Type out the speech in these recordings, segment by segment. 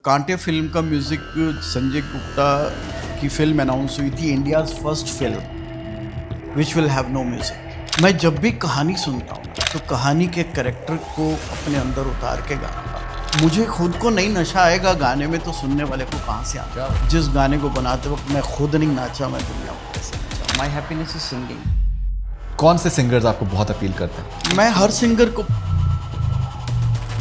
कांटे फिल्म का म्यूज़िक संजय गुप्ता की फिल्म अनाउंस हुई थी, India's first film which will have know music. मैं जब भी कहानी सुनता हूँ तो कहानी के कैरेक्टर को अपने अंदर उतार के गाना गाता। मुझे खुद को नहीं नशा आएगा गाने में तो सुनने वाले को कहाँ से आएगा। जिस गाने को बनाते वक्त मैं खुद नहीं नाचा, मैं दुनिया को कैसे नाचा। My happiness is singing. कौन से सिंगर्स आपको बहुत अपील करते हैं? मैं हर सिंगर को।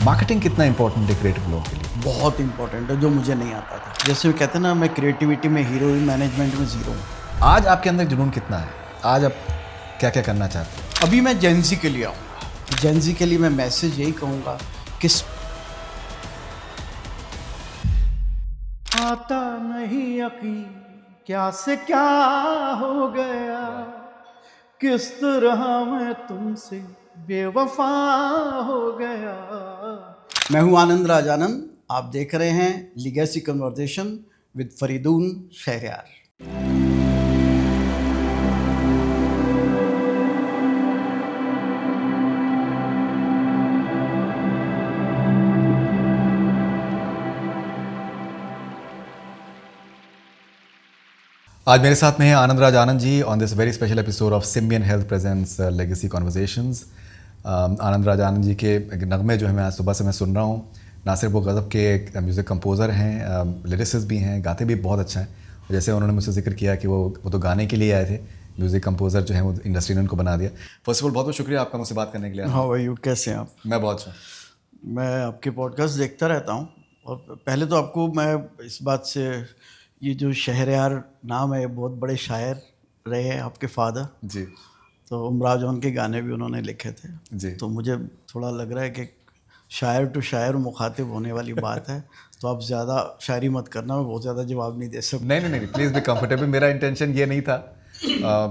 मार्केटिंग कितना इंपॉर्टेंट है क्रिएटिव लोगों के लिए? बहुत इंपॉर्टेंट है, जो मुझे नहीं आता था। जैसे कहते हैं ना, मैं क्रिएटिविटी में हीरो, मैनेजमेंट में ज़ीरो हूँ। आज आपके अंदर जुनून कितना है? आज आप क्या क्या करना चाहते हैं? अभी मैं जेंजी के लिए आऊँगा। जेंजी के लिए मैं मैसेज यही कहूँगा कि आता नहीं यकीन क्या से क्या हो गया, किस तरह मैं तुमसे बेवफा हो गया। मैं हूँ आनंद राजानंद, आप देख रहे हैं legacy conversation with Faridoon Shahryar. आज मेरे साथ में है Anand Raj Anand ji on this very special episode of Symbian health presents legacy conversations. Anand Raj Anand ji के नगमे जो है मैं आज सुबह से मैं सुन रहा हूँ। ना सिर्फ वो गज़ब के म्यूज़िक कंपोज़र हैं, लिरिसिस्ट भी हैं, गाते भी बहुत अच्छा हैं। जैसे उन्होंने मुझसे जिक्र किया कि वो तो गाने के लिए आए थे, म्यूज़िक कंपोज़र जो है वो इंडस्ट्री ने उनको बना दिया। फर्स्ट ऑफ ऑल बहुत बहुत शुक्रिया आपका मुझसे बात करने के लिए। हाउ आर यू, कैसे हैं आप? मैं बहुत अच्छा। मैं आपके पॉडकास्ट देखता रहता हूँ, और पहले तो आपको मैं इस बात से, ये जो शहरयार नाम है, बहुत बड़े शायर रहे हैं आपके फादर जी तो उमराव जौन के गाने भी उन्होंने लिखे थे जी। तो मुझे थोड़ा लग रहा है कि शायर टू शायर मुखातिब होने वाली बात है, तो आप ज़्यादा शायरी मत करना, मैं बहुत ज़्यादा जवाब नहीं दे सकता। नहीं प्लीज़ बी कंफर्टेबल। मेरा इंटेंशन ये नहीं था,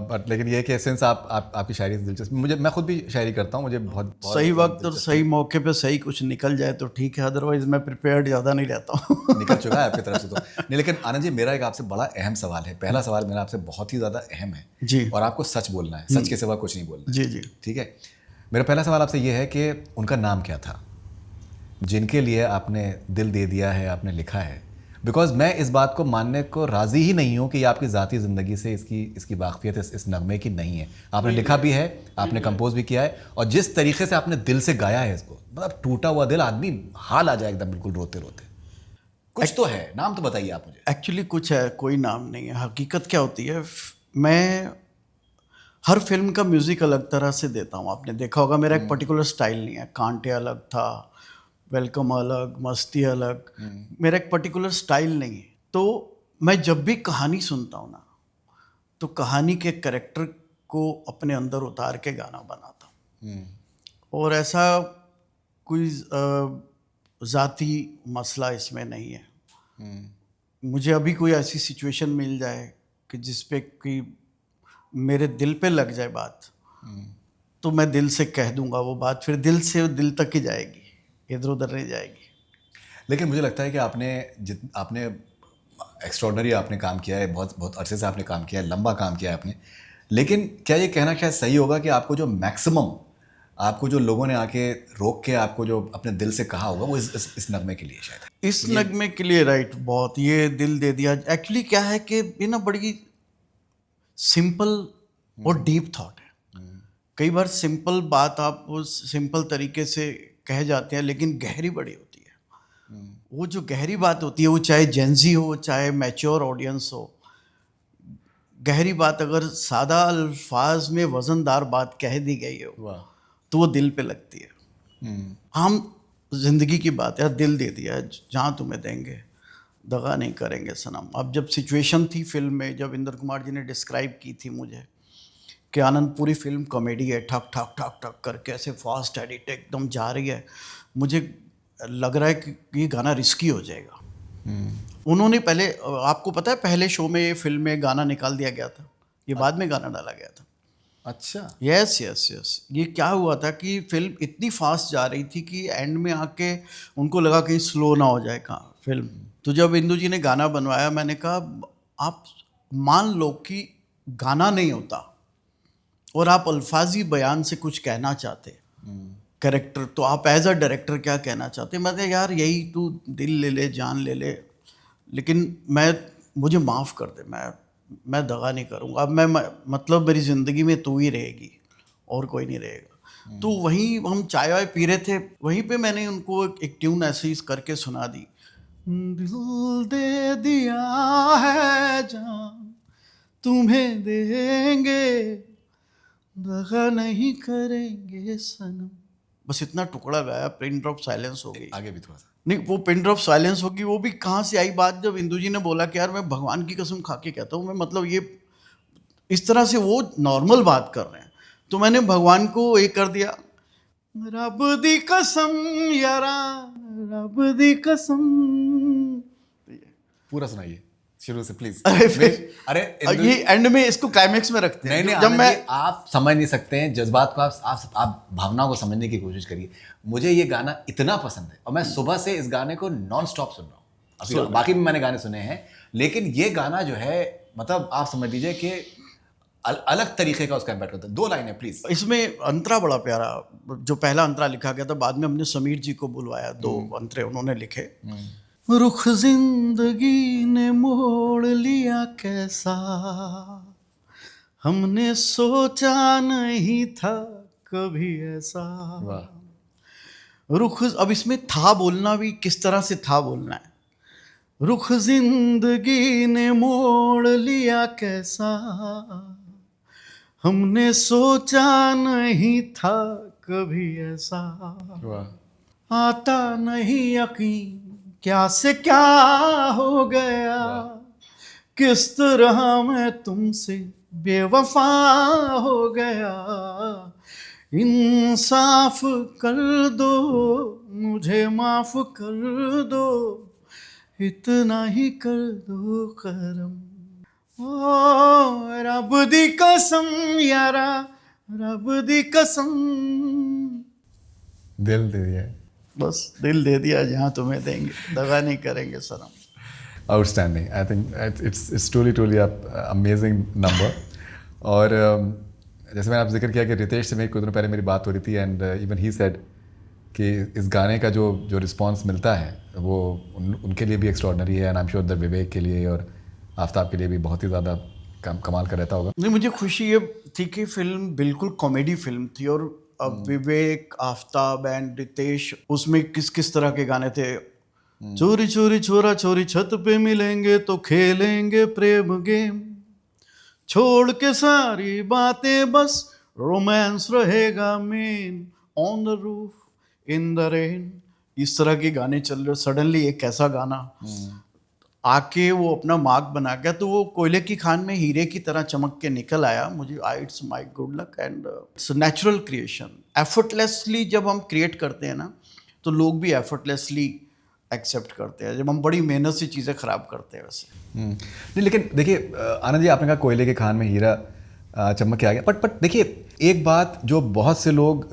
बट लेकिन ये कि सिंस आपकी शायरी से दिलचस्प, मैं खुद भी शायरी करता हूँ, मुझे बहुत सही वक्त और सही मौके पे सही कुछ निकल जाए तो ठीक है, अदरवाइज मैं प्रिपेयर्ड ज़्यादा नहीं रहता हूँ। निकल चुका है आपकी तरफ से तो नहीं। लेकिन आनंद जी, मेरा एक आपसे बड़ा अहम सवाल है। पहला सवाल मेरा आपसे बहुत ही ज़्यादा अहम है जी, और आपको सच बोलना है, सच के सिवा कुछ नहीं बोलना है। जी जी। ठीक है, मेरा पहला सवाल आपसे ये है कि उनका नाम क्या था जिनके लिए आपने दिल दे दिया है, आपने लिखा है? बिकॉज मैं इस बात को मानने को राज़ी ही नहीं हूँ कि ये आपकी ज़ाती ज़िंदगी से इसकी वाकफियत इस नगमे की नहीं है। आपने लिखा भी है, आपने कंपोज भी किया है, और जिस तरीके से आपने दिल से गाया है इसको, मतलब टूटा हुआ दिल, आदमी हाल आ जाए एकदम बिल्कुल रोते रोते। कुछ तो है, नाम तो बताइए आप मुझे। एक्चुअली कुछ है, कोई नाम नहीं है। हकीकत क्या होती है, मैं हर फिल्म का म्यूज़िक अलग तरह से देता हूँ। आपने देखा होगा मेरा एक पर्टिकुलर स्टाइल नहीं है। कांटे अलग था, वेलकम अलग, मस्ती अलग, मेरा एक पर्टिकुलर स्टाइल नहीं है। तो मैं जब भी कहानी सुनता हूँ ना, तो कहानी के कैरेक्टर को अपने अंदर उतार के गाना बनाता हूँ। और ऐसा कोई ज़ाती मसला इसमें नहीं है। मुझे अभी कोई ऐसी सिचुएशन मिल जाए कि जिस पे कोई मेरे दिल पे लग जाए बात, तो मैं दिल से कह दूंगा वो बात, फिर दिल से दिल तक ही जाएगी, इधर उधर नहीं जाएगी। लेकिन मुझे लगता है कि आपने एक्स्ट्रॉर्डनरी आपने काम किया है, बहुत बहुत अरसे से आपने काम किया है, लंबा काम किया है आपने। लेकिन क्या ये कहना शायद सही होगा कि आपको जो मैक्सिमम, आपको जो लोगों ने आके रोक के आपको जो अपने दिल से कहा होगा, वो इस नगमे के लिए शायद? इस नगमे के लिए, राइट, बहुत ये दिल दे दिया। एक्चुअली क्या है कि ये ना बड़ी सिंपल और डीप थॉट है। कई बार सिंपल बात आप उस सिंपल तरीके से कह जाते हैं, लेकिन गहरी बड़ी होती है। वो जो गहरी बात होती है, वो चाहे जेंजी हो चाहे मैच्योर ऑडियंस हो, गहरी बात अगर सादा अल्फाज में वजनदार बात कह दी गई हो तो वो दिल पे लगती है। आम जिंदगी की बात है, दिल दे दिया है, जहाँ तुम्हें देंगे दगा नहीं करेंगे सनम। अब जब सिचुएशन थी फिल्म में, जब इंद्र कुमार जी ने डिस्क्राइब की थी मुझे कि आनंद पूरी फिल्म कॉमेडी है, ठक ठक ठक ठक करके ऐसे फास्ट एडिट एकदम जा रही है, मुझे लग रहा है कि ये गाना रिस्की हो जाएगा। उन्होंने पहले, आपको पता है, पहले शो में ये फिल्म में गाना निकाल दिया गया था, ये बाद में गाना डाला गया था। अच्छा। Yes yes yes. ये क्या हुआ था कि फिल्म इतनी फास्ट जा रही थी कि एंड में आके उनको लगा कि स्लो ना हो जाए कहाँ फिल्म। तो जब इंदु जी ने गाना बनवाया, मैंने कहा आप मान लो कि गाना नहीं होता और आप अल्फाजी बयान से कुछ कहना चाहते, कैरेक्टर, तो आप एज अ डायरेक्टर क्या कहना चाहते हैं? मैं कहा यार यही, तू दिल ले ले, जान ले ले, लेकिन मुझे माफ़ कर दे, मैं दगा नहीं करूँगा, अब मतलब मेरी ज़िंदगी में तू ही रहेगी और कोई नहीं रहेगा। तो वहीं हम चाय वाय पी रहे थे, वहीं पे मैंने उनको एक ट्यून ऐसे ही करके सुना दी, दिल दे दिया है जान तुम्हें देंगे, दगा नहीं करेंगे सनम। बस इतना टुकड़ा गाया, पिन ड्रॉप साइलेंस हो गई। आगे भी थोड़ा सा। नहीं, वो पिन ड्रॉप साइलेंस होगी, वो भी कहाँ से आई बात, जब इंदु जी ने बोला कि यार मैं भगवान की कसम खा के कहता हूँ, मैं मतलब ये इस तरह से वो नॉर्मल बात कर रहे हैं, तो मैंने भगवान को ये कर दिया, रब दी कसम यारा, रब दी कसम। पूरा सुनाइए शुरू से प्लीज। अरे अरे ये एंड में इसको क्लाइमेक्स में रखते हैं। नहीं जब आनंद मैं जी, आप समझ नहीं सकते हैं जज्बात को, आप भावनाओं को समझने की कोशिश करिए। मुझे ये गाना इतना पसंद है और मैं सुबह से इस गाने को नॉन स्टॉप सुन रहा हूँ। अभी बाकी भी मैंने गाने सुने हैं, लेकिन ये गाना जो है, मतलब आप समझ लीजिए कि अलग तरीके का उसका इम्पैक्ट होता है। 2 लाइनें प्लीज। इसमें अंतरा बड़ा प्यारा, जो पहला अंतरा लिखा गया था, बाद में हमने समीर जी को बुलवाया, 2 अंतरे उन्होंने लिखे। रुख जिंदगी ने मोड़ लिया कैसा, हमने सोचा नहीं था कभी ऐसा। रुख, अब इसमें था बोलना भी किस तरह से था बोलना है। रुख जिंदगी ने मोड़ लिया कैसा, हमने सोचा नहीं था कभी ऐसा। आता नहीं यकीन क्या से क्या हो गया, किस तरह मैं तुमसे बेवफा हो गया। इंसाफ कर दो, मुझे माफ कर दो, इतना ही कर दो करम। ओ रब दी कसम यारा, रब दी कसम। दिल दे दिया, बस दिल दे दिया जहाँ तुम्हें देंगे, दगा नहीं करेंगे सनम। Outstanding. I think it's truly amazing number. और जैसे मैंने आप जिक्र किया कि रितेश से मेरी कुछ दिनों पहले मेरी बात हो रही थी, एंड इवन ही सेड कि इस गाने का जो रिस्पांस मिलता है वो उनके लिए भी एक्स्ट्रॉर्डनरी है, and I am sure the Vivek के लिए और आफ्ताब के लिए भी बहुत ही ज़्यादा कमाल का रहता होगा। नहीं, मुझे खुशी ये थी कि फिल्म बिल्कुल कॉमेडी फिल्म थी, और विवेक, आफ्ताब एंड रितेश, उसमें किस किस तरह के गाने थे। चोरी चोरी छोरा छोरी छत पे मिलेंगे तो खेलेंगे प्रेम गेम, छोड़ के सारी बातें बस रोमांस रहेगा main, on the roof in the rain. इस तरह के गाने चल रहे, सडनली एक ऐसा गाना आके वो अपना मार्क बना गया, तो वो कोयले की खान में हीरे की तरह चमक के निकल आया। मुझे it's my good luck, and it's natural creation. Effortlessly जब हम क्रिएट करते हैं ना, तो लोग भी एफर्टलेसली एक्सेप्ट करते हैं, जब हम बड़ी मेहनत से चीज़ें ख़राब करते हैं वैसे। नहीं, लेकिन देखिए आनंद जी, आपने कहा कोयले के खान में हीरा चमक के आ गया, बट देखिए एक बात जो बहुत से लोग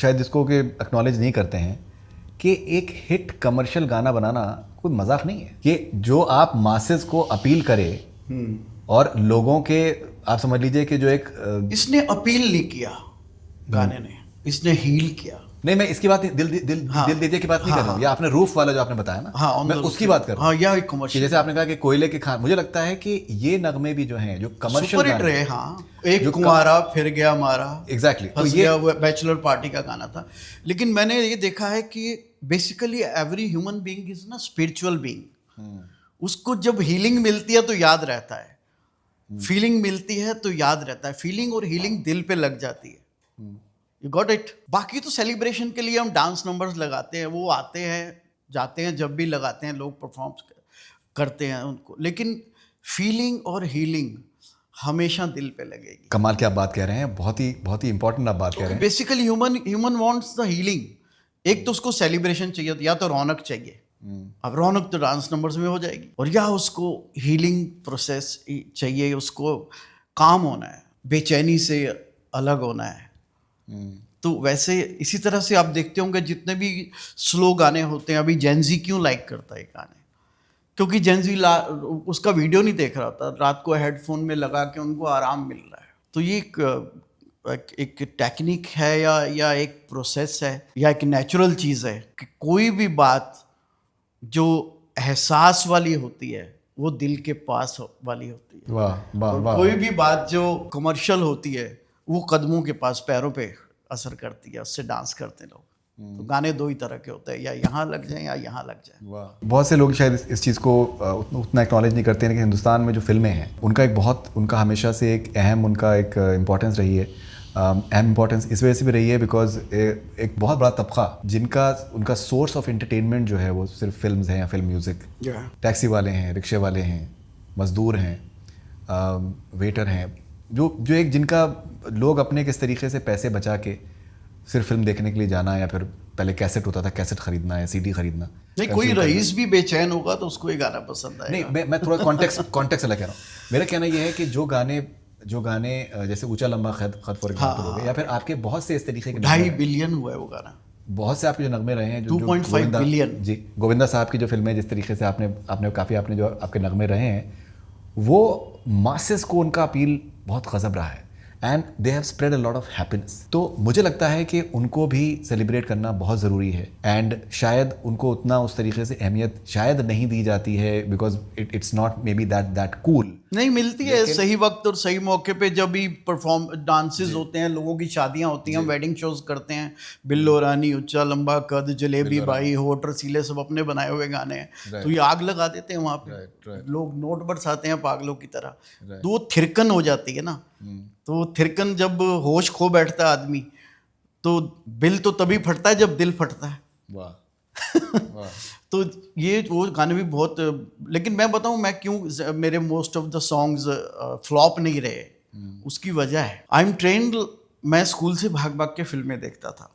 शायद जिसको कि एक्नॉलेज नहीं करते हैं, कि एक हिट कमर्शियल गाना बनाना कोई मजाक नहीं है। कि जो आप मासेस को अपील करे और लोगों के, आप समझ लीजिए कि जो एक इसने अपील नहीं किया गाने ने, इसने हील किया। नहीं, मैं इसकी बात नहीं, दिल दीजिए की बात नहीं कर रहा हूँ, या आपने रूफ वाला जो आपने बताया ना, मैं उसकी बात कर रहा हूँ। या कमर्शियल, जैसे आपने कहा कि कोयले के खान, मुझे लगता है कि ये नगमे भी जो हैं जो कमर्शियल सुपर हिट रहे। एक कुंवारा फिर गया मारा, एग्जैक्टली, तो ये बैचलर पार्टी का गाना था। लेकिन मैंने ये देखा है कि basically every human being is ना स्पिरिचुअल बीइंग। उसको जब हीलिंग मिलती है तो याद रहता है, फीलिंग मिलती है तो याद रहता है, फीलिंग और हीलिंग दिल पे लग जाती है। You got it. बाकी तो सेलिब्रेशन के लिए हम डांस नंबर्स लगाते हैं, वो आते हैं जाते हैं, जब भी लगाते हैं लोग परफॉर्म करते हैं उनको, लेकिन फीलिंग और हीलिंग हमेशा दिल पे लगेगी। कमाल की आप बात कह रहे हैं, बहुत ही इंपॉर्टेंट आप बात कह रहे हैं। Basically human wants the healing. एक तो उसको सेलिब्रेशन चाहिए, या तो रौनक चाहिए। अब रौनक तो डांस नंबर्स में हो जाएगी, और या उसको हीलिंग प्रोसेस चाहिए, उसको काम होना है, बेचैनी से अलग होना है। तो वैसे इसी तरह से आप देखते होंगे जितने भी स्लो गाने होते हैं, अभी जेंजी क्यों लाइक करता है गाने, क्योंकि जेंजी उसका वीडियो नहीं देख रहा था, रात को हेडफोन में लगा के उनको आराम मिल रहा है। तो ये एक टेक्निक है या एक प्रोसेस है या एक नेचुरल चीज़ है कि कोई भी बात जो एहसास वाली होती है वो दिल के पास वाली होती है, वाह वाह और वाह। कोई भी बात जो कमर्शियल होती है वो कदमों के पास, पैरों पे असर करती है, उससे डांस करते हैं लोग। तो गाने दो ही तरह के होते हैं, या यहाँ लग जाए या यहाँ लग जाए। वाह। बहुत से लोग शायद इस चीज़ को उतना एक्नॉलेज नहीं करते हैं, लेकिन हिंदुस्तान में जो फिल्में हैं उनका हमेशा से एक इम्पोर्टेंस रही है। अहम इम्पोर्टेंस इस वजह से भी रही है बिकॉज एक बहुत बड़ा तबका जिनका उनका सोर्स ऑफ एंटरटेनमेंट जो है वो सिर्फ फिल्म्स हैं या फिल्म म्यूज़िक। टैक्सी वाले हैं, रिक्शे वाले हैं, मज़दूर हैं, वेटर हैं, जो एक जिनका लोग अपने किस तरीके से पैसे बचा के सिर्फ फिल्म देखने के लिए जाना, या फिर पहले कैसेट होता था, कैसेट खरीदना या सीडी खरीदना। नहीं, कोई रईस भी बेचैन होगा तो उसको ये गाना पसंद आएगा। नहीं, मैं थोड़ा कॉन्टेक्स्ट अलग कह रहा हूँ। मेरा कहना यह है कि जो गाने जैसे ऊंचा लंबा खत फॉर एग्जाम्पल हो गए, या फिर आपके बहुत से इस तरीके के 2.5 बिलियन हुआ है वो गाना। बहुत से आपके जो नगमे रहे हैं, 2.5 बिलियन। जी, गोविंदा साहब की जो फिल्में जिस तरीके से आपने जो आपके नगमे रहे हैं, वो मासेस को उनका अपील बहुत गजब रहा है, and they have spread a lot of happiness. तो मुझे लगता है कि उनको भी सेलिब्रेट करना बहुत ज़रूरी है, एंड शायद उनको उतना उस तरीके से अहमियत शायद नहीं दी जाती है because it's not may be that cool. नहीं मिलती है सही वक्त और सही मौके पे, जब भी परफॉर्म डांसेस होते हैं, लोगों की शादियां होती हैं, वेडिंग शोज करते हैं। बिल्लो रानी, ऊंचा लंबा कद, जलेबी बाई, होठ रसीले, सब अपने बनाए हुए गाने हैं। तो ये आग लगा देते हैं वहाँ पे, लोग नोट बरसाते हैं पागलों की तरह। तो वो थिरकन हो जाती है ना। तो वो थिरकन जब होश खो बैठता है आदमी, तो बिल तो तभी फटता है जब दिल फटता है। वाह। तो ये वो गाने भी बहुत, लेकिन मैं बताऊं मैं क्यों मेरे most of the songs flop नहीं रहे, उसकी वजह है आई एम ट्रेंड। मैं स्कूल से भाग भाग के फिल्में देखता था,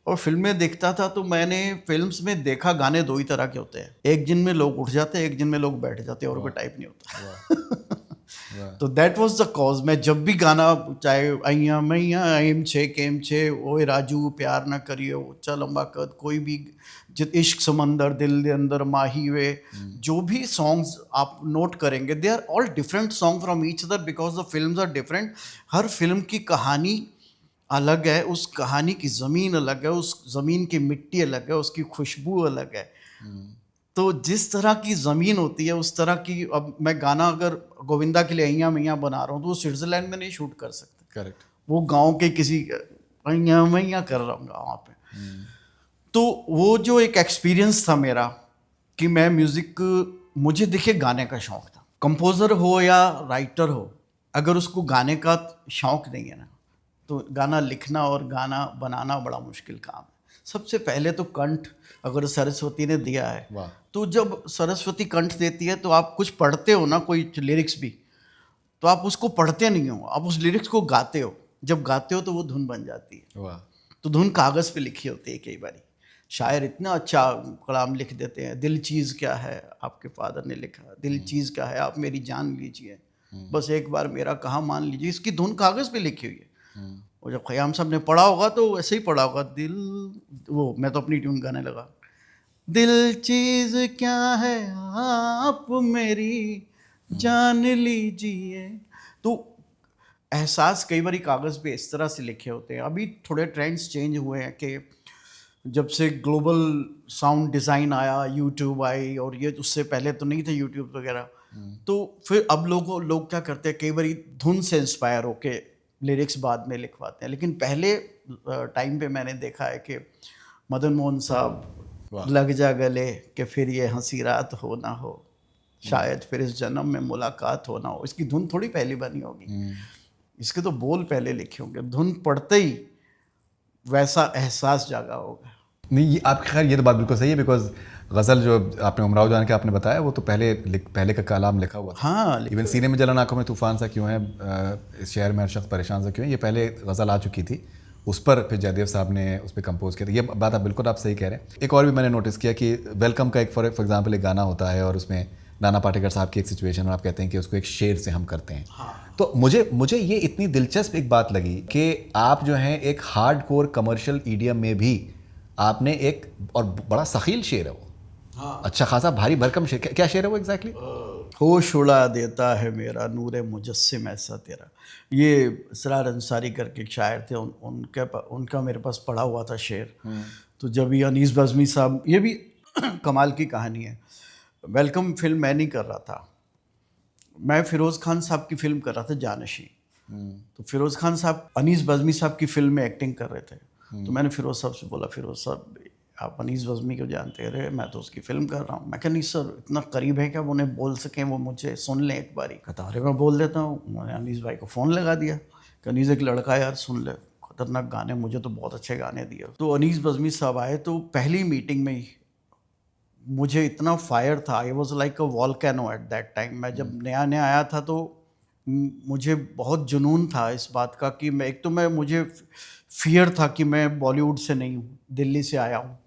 और फिल्में देखता था तो मैंने फिल्म्स में देखा गाने दो ही तरह के होते हैं, एक जिनमें लोग उठ जाते हैं, एक जिनमें लोग बैठ जाते हैं, और कोई टाइप नहीं होता। तो दैट वाज द कॉज। मैं जब भी गाना, चाहे अइया मैया, एम छे केम छे, ओए राजू प्यार ना करियो, ऊंचा लंबा कद, कोई भी जित, इश्क समंदर, दिल दे अंदर माही वे, जो भी सॉन्ग्स आप नोट करेंगे, they are all different song from each other because the films are different. हर फिल्म की कहानी अलग है, उस कहानी की ज़मीन अलग है, उस ज़मीन की मिट्टी अलग है, उसकी खुशबू अलग है। तो जिस तरह की ज़मीन होती है उस तरह की, अब मैं गाना अगर गोविंदा के लिए अइया मैया बना रहा हूँ तो वो स्विट्ज़रलैंड में नहीं शूट कर सकते। करेक्ट। वो गांव के किसी अइया मैया कर रहा हूँ वहाँ पे। तो वो जो एक एक्सपीरियंस था मेरा कि मैं म्यूज़िक, मुझे देखिए गाने का शौक़ था। कंपोज़र हो या राइटर हो, अगर उसको गाने का शौक़ नहीं है ना, तो गाना लिखना और गाना बनाना बड़ा मुश्किल काम है। सबसे पहले तो कंठ अगर सरस्वती ने दिया है, तो जब सरस्वती कंठ देती है तो आप कुछ पढ़ते हो ना, कोई लिरिक्स भी, तो आप उसको पढ़ते नहीं हो, आप उस लिरिक्स को गाते हो। जब गाते हो तो वो धुन बन जाती है। तो धुन कागज़ पे लिखी होती है। कई बारी शायर इतना अच्छा कलाम लिख देते हैं, दिल चीज़ क्या है, आपके फादर ने लिखा, दिल चीज़ क्या है, आप मेरी जान लीजिए, बस एक बार मेरा कहा मान लीजिए। इसकी धुन कागज़ पे लिखी हुई है। और जब ख़याम साहब ने पढ़ा होगा तो ऐसे ही पढ़ा होगा, दिल, वो मैं तो अपनी ट्यून गाने लगा, दिल चीज़ क्या है आप मेरी जान लीजिए। तो एहसास कई बार कागज़ पे इस तरह से लिखे होते हैं। अभी थोड़े ट्रेंड्स चेंज हुए हैं कि जब से ग्लोबल साउंड डिज़ाइन आया, यूट्यूब आई, और ये उससे पहले तो नहीं थे यूट्यूब वगैरह, तो फिर अब लोग क्या करते हैं, कई बार धुन से इंस्पायर होके लिरिक्स बाद में लिखवाते हैं। लेकिन पहले टाइम पे मैंने देखा है कि मदन मोहन साहब, लग जा गले कि फिर ये हंसी रात हो ना हो, शायद फिर इस जन्म में मुलाकात हो ना हो, इसकी धुन थोड़ी पहले बनी होगी, इसके तो बोल पहले लिखे होंगे। धुन पढ़ते ही वैसा एहसास जागा होगा। नहीं, आपकी खैर ये तो बात बिल्कुल सही है, बिकॉज गज़ल जो आपने उमराव जान के आपने बताया वो तो पहले का कलाम लिखा हुआ था। हाँ, इवन सीने में जलन आंखों में तूफान सा क्यों है, इस शहर में हर शख्स परेशान सा क्यों है, ये पहले गज़ल आ चुकी थी, उस पर फिर जयदेव साहब ने उस पर कंपोज किया था। ये बात आप सही कह रहे हैं। एक और भी मैंने नोटिस किया कि वेलकम का एक फॉर एग्जाम्पल एक गाना होता है, और उसमें नाना पाटेकर साहब की एक सिचुएशन, और आप कहते हैं कि उसको एक शेर से हम करते हैं। हाँ। तो मुझे ये इतनी दिलचस्प एक बात लगी कि आप जो हैं एक हार्ड कोर कमर्शियल ईडीएम में भी आपने एक, और बड़ा सखील शेर है वो, हाँ, अच्छा खासा भारी भरकम शेर, क्या शेर है वो एग्जैक्टली? होश उड़ा देता है मेरा नूरे मुजस्सिम ऐसा तेरा। ये इसरार अंसारी करके एक शायर थे, उनका मेरे पास पढ़ा हुआ था शेर। तो जब ये अनीस बज़मी साहब, ये भी कमाल की कहानी है। वेलकम फिल्म मैं नहीं कर रहा था, मैं फिरोज़ खान साहब की फिल्म कर रहा था जानशी। तो फिरोज़ खान साहब अनीस बज़मी साहब की फिल्म में एक्टिंग कर रहे थे। तो मैंने फिरोज़ साहब से बोला, फिरोज़ साहब आप अनीस बज़मी को जानते रहे, मैं तो उसकी फ़िल्म कर रहा हूँ। मैं कहा नहीं सर, इतना करीब है क्या वो उन्हें बोल सकें, वो मुझे सुन लें एक बारी। कहता अरे मैं बोल देता हूँ। मैंने अनीस भाई को फ़ोन लगा दिया कि अनीस एक लड़का यार सुन ले, खतरनाक गाने, मुझे तो बहुत अच्छे गाने दिए। तो अनीस बज़मी साहब आए, तो पहली मीटिंग में ही मुझे इतना फायर था, I was like a volcano at that time. मैं जब नया नया आया था तो मुझे बहुत जुनून था इस बात का कि मैं, एक तो मैं, मुझे फियर था कि मैं बॉलीवुड से नहीं हूँ, दिल्ली से आया हूँ,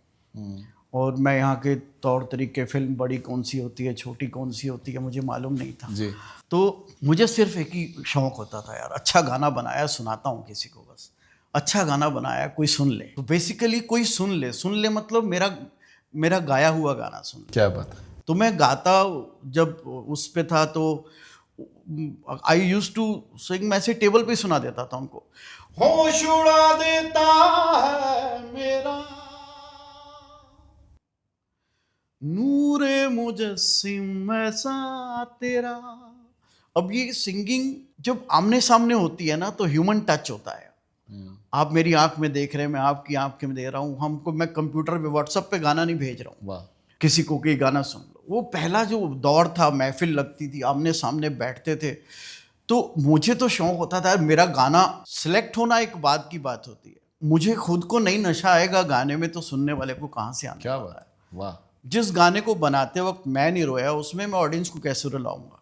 और मैं यहाँ के तौर तरीके, फिल्म बड़ी कौन सी होती है, छोटी कौन सी होती है, मुझे मालूम नहीं था जी। तो मुझे सिर्फ एक ही शौक़ होता था, यार अच्छा गाना बनाया सुनाता हूँ किसी को, बस अच्छा गाना बनाया कोई सुन ले। तो बेसिकली कोई सुन ले मतलब मेरा गाया हुआ गाना सुन ले। क्या बात है। तो मैं गाता जब उस पे था तो आई यूज टू सिंग, मैं ऐसे टेबल पे सुना देता था उनको। होश उड़ा देता है मेरा नूरे मुजस्सिम ऐसा तेरा। अब ये सिंगिंग जब आमने सामने होती है ना तो ह्यूमन टच होता है। आप मेरी आंख में देख रहे हैं, मैं आपकी आंख में दे रहा हूँ, मैं कंप्यूटर पे व्हाट्सएप पे गाना नहीं भेज रहा हूँ वाह। किसी को कि गाना सुन लो। वो पहला जो दौर था, महफिल लगती थी, आमने सामने बैठते थे, तो मुझे तो शौक होता था मेरा गाना सिलेक्ट होना एक बात की बात होती है, मुझे खुद को नहीं नशा आएगा गाने में तो सुनने वाले को कहाँ से आने क्या वाला बात है। है। वाह। जिस गाने को बनाते वक्त मैं नहीं रोया, उसमें मैं ऑडियंस को कैसे रुलाऊंगा।